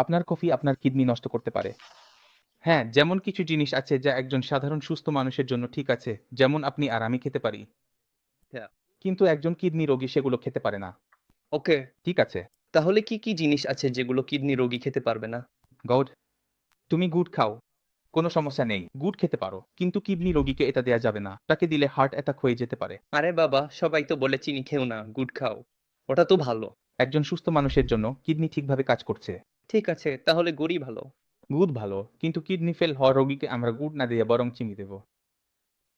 আপনার কফি আপনার কিডনি নষ্ট করতে পারে। হ্যাঁ, যেমন কিছু জিনিস আছে যা একজন সাধারণ সুস্থ মানুষের জন্য ঠিক আছে, যেমন আপনি আর আমি খেতে পারি। হ্যাঁ। কিন্তু একজন কিডনি রোগী সেগুলো খেতে পারে না। ওকে। ঠিক আছে? তাহলে কি জিনিস আছে যেগুলো কিডনি রোগী খেতে পারবে না? গড, তুমি গুড় খাও। কোনো সমস্যা নেই। গুড় খেতে পারো। কিন্তু কিডনি রোগীকে এটা দেয়া যাবে না। তাকে দিলে হার্ট অ্যাটাক হয়ে যেতে পারে। আরে বাবা, সবাই তো বলে চিনি খেও না, গুড় খাও। ওটা তো ভালো। একজন সুস্থ মানুষের জন্য কিডনি ঠিকভাবে কাজ করছে। ঠিক আছে, তাহলে গুড়ই ভালো। গুড় ভালো, কিন্তু কিডনি ফেল হওয়া রোগীকে আমরা গুড় না দিয়ে বরং চিনি দেব।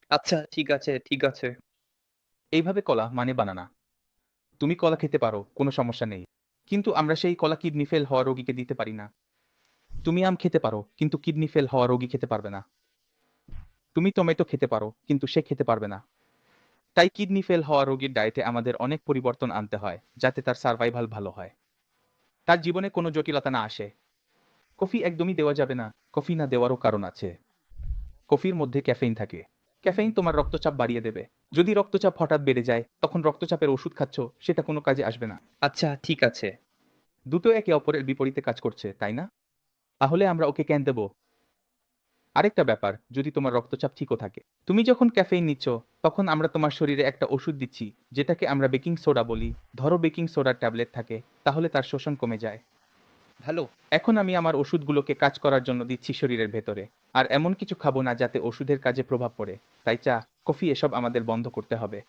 আচ্ছা, ঠিক আছে, ঠিক আছে। এইভাবে কলা মানে বানানা। তুমি কলা খেতে পারো, কোনো সমস্যা নেই। কিন্তু আমরা সেই কলা কিডনি ফেল হওয়া রোগীকে দিতে পারি না। তুমি আম খেতে পারো, কিন্তু কিডনি ফেল হওয়া রোগী খেতে পারবে না। তুমি টমেটো খেতে পারো, কিন্তু সে খেতে পারবে না। তাই কিডনি ফেল হওয়া রোগীর ডায়েটে আমাদের অনেক পরিবর্তন আনতে হয়, যাতে তার সার্ভাইভাল ভালো হয়। তার জীবনে কোনো জটিলতা না আসে। কফি একদমই দেওয়া যাবে না। কফি না দেওয়ারও কারণ আছে। কফির মধ্যে ক্যাফেইন থাকে। ক্যাফেইন তোমার রক্তচাপ বাড়িয়ে দেবে। যদি রক্তচাপ হঠাৎ বেড়ে যায়, তখন রক্তচাপের ওষুধ খাচ্ছ, সেটা কোনো কাজে আসবে না। আচ্ছা, ঠিক আছে। দুটো একে অপরের বিপরীতে কাজ করছে, তাই না? তাহলে আমরা ওকে কেন দেব? আরেকটা ব্যাপার, যদি তোমার রক্তচাপ ঠিকও থাকে, তুমি যখন ক্যাফেইন নিচ্ছ, তখন আমরা তোমার শরীরে একটা ওষুধ দিচ্ছি, যেটাকে আমরা বেকিং সোডা বলি। ধরো বেকিং সোডার ট্যাবলেট থাকে, তাহলে তার শোষণ কমে যায়। ভালো। এখন আমি আমার ওষুধগুলোকে কাজ করার জন্য দিচ্ছি শরীরের ভেতরে। আর এমন কিছু খাবো না যাতে ওষুধের কাজে প্রভাব পড়ে। তাই চা, কফি এসব আমাদের বন্ধ করতে হবে।